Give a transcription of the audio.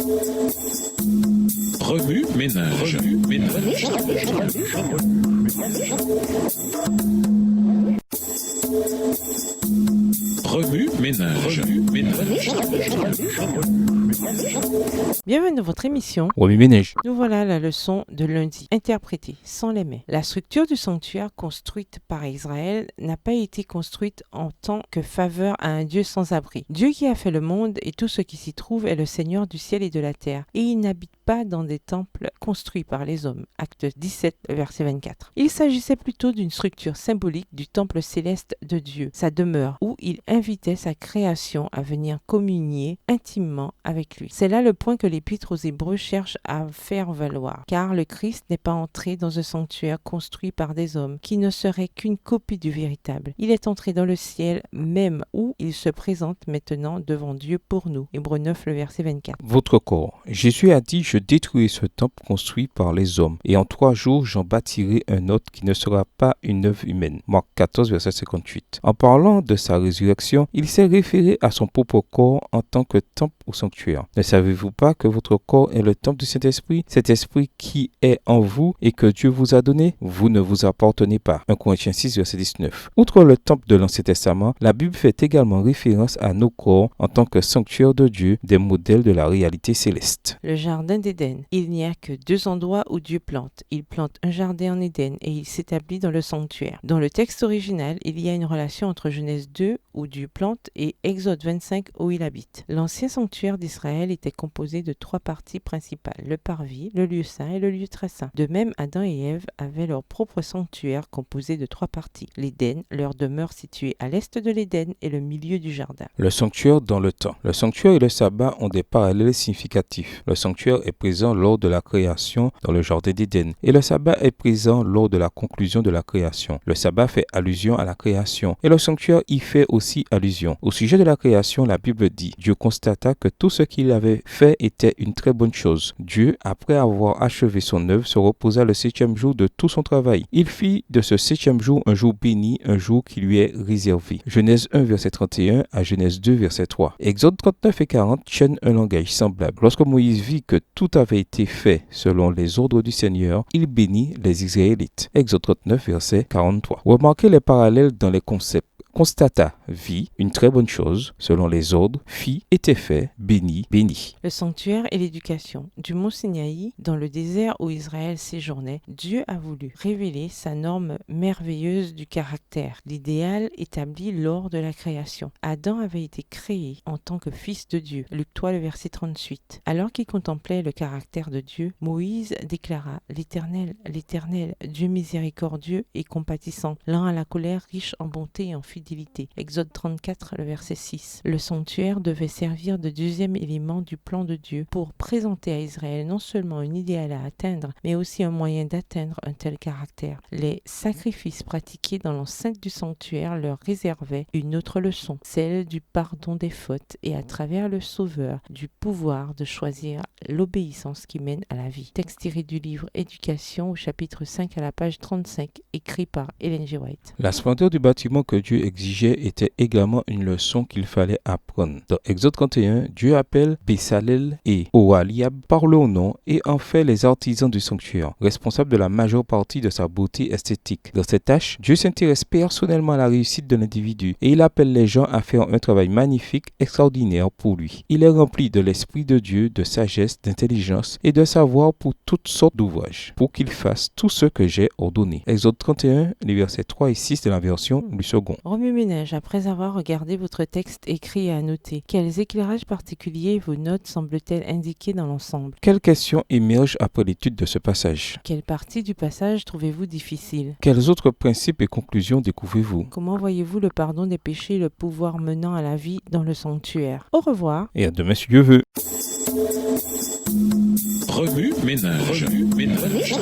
Remue ménage. Remue ménage. Bienvenue dans votre émission. Remue ménage. Nous voilà à la leçon de lundi, interprétée sans les mains. La structure du sanctuaire construite par Israël n'a pas été construite en tant que faveur à un Dieu sans abri. Dieu qui a fait le monde et tout ce qui s'y trouve est le Seigneur du ciel et de la terre, et il n'habite pas dans des temples construits par les hommes. Acte 17, verset 24. Il s'agissait plutôt d'une structure symbolique du temple céleste de Dieu, sa demeure, où il invitait sa création à venir communier intimement avec lui. C'est là le point que l'Épître aux Hébreux cherche à faire valoir, car le Christ n'est pas entré dans un sanctuaire construit par des hommes, qui ne serait qu'une copie du véritable. Il est entré dans le ciel même, où il se présente maintenant devant Dieu pour nous. Hébreux 9, le verset 24. Votre corps. Jésus a dit, je détruirai ce temple construit par les hommes, et en 3 jours j'en bâtirai un autre qui ne sera pas une œuvre humaine. Marc 14, verset 58. En parlant de sa résurrection, il s'est référé à son propre corps en tant que temple ou sanctuaire. Ne savez-vous pas que votre corps est le temple du Saint-Esprit, cet esprit qui est en vous et que Dieu vous a donné? Vous ne vous appartenez pas. 1 Corinthiens 6, verset 19. Outre le temple de l'Ancien Testament, la Bible fait également référence à nos corps en tant que sanctuaire de Dieu, des modèles de la réalité céleste. Le jardin d'Éden. Il n'y a que 2 endroits où Dieu plante. Il plante un jardin en Éden et il s'établit dans le sanctuaire. Dans le texte original, il y a une relation entre Genèse 2 où Dieu plante et Exode 25 où il habite. L'ancien sanctuaire d'Israël était composé de 3 parties principales, le parvis, le lieu saint et le lieu très saint. De même, Adam et Ève avaient leur propre sanctuaire composé de 3 parties. L'Éden, leur demeure située à l'est de l'Éden et le milieu du jardin. Le sanctuaire dans le temps. Le sanctuaire et le sabbat ont des parallèles significatifs. Le sanctuaire est présent lors de la création dans le jardin d'Éden et le sabbat est présent lors de la conclusion de la création. Le sabbat fait allusion à la création et le sanctuaire y fait aussi allusion. Au sujet de la création, la Bible dit, Dieu constata que tout ce qu'il avait fait était une très bonne chose. Dieu, après avoir achevé son œuvre, se reposa le 7e jour de tout son travail. Il fit de ce 7e jour un jour béni, un jour qui lui est réservé. Genèse 1, verset 31 à Genèse 2, verset 3. Exode 39 et 40 tiennent un langage semblable. Lorsque Moïse vit que tout avait été fait selon les ordres du Seigneur, il bénit les Israélites. Exode 39, verset 43. Remarquez les parallèles dans les concepts. Constata, vit, une très bonne chose, selon les ordres, fit, était fait, béni, béni. Le sanctuaire et l'éducation. Du mont Sinaï, dans le désert où Israël séjournait, Dieu a voulu révéler sa norme merveilleuse du caractère, l'idéal établi lors de la création. Adam avait été créé en tant que fils de Dieu. Luc 3, le verset 38. Alors qu'il contemplait le caractère de Dieu, Moïse déclara, l'Éternel, l'Éternel, Dieu miséricordieux et compatissant, lent à la colère, riche en bonté et en fidélité. Exode 34, le verset 6. Le sanctuaire devait servir de 2e élément du plan de Dieu pour présenter à Israël non seulement un idéal à atteindre, mais aussi un moyen d'atteindre un tel caractère. Les sacrifices pratiqués dans l'enceinte du sanctuaire leur réservaient une autre leçon, celle du pardon des fautes et à travers le Sauveur, du pouvoir de choisir l'obéissance qui mène à la vie. Texte tiré du livre Éducation au chapitre 5 à la page 35, écrit par Ellen G. White. La splendeur du bâtiment que Dieu exigeait était également une leçon qu'il fallait apprendre. Dans Exode 31, Dieu appelle Bessalel et Oholiab par leur nom et en fait les artisans du sanctuaire, responsables de la majeure partie de sa beauté esthétique. Dans cette tâche, Dieu s'intéresse personnellement à la réussite de l'individu et il appelle les gens à faire un travail magnifique, extraordinaire pour lui. Il est rempli de l'Esprit de Dieu, de sagesse, d'intelligence et de savoir pour toutes sortes d'ouvrages, pour qu'il fasse tout ce que j'ai ordonné. Exode 31, les versets 3 et 6 de la version du second. Remue-ménage, après avoir regardé votre texte écrit et annoté, quels éclairages particuliers vos notes semblent-elles indiquer dans l'ensemble? Quelles questions émergent après l'étude de ce passage? Quelle partie du passage trouvez-vous difficile? Quels autres principes et conclusions découvrez-vous? Comment voyez-vous le pardon des péchés et le pouvoir menant à la vie dans le sanctuaire? Au revoir. Et à demain si Dieu veut. Remue ménage. Remue ménage.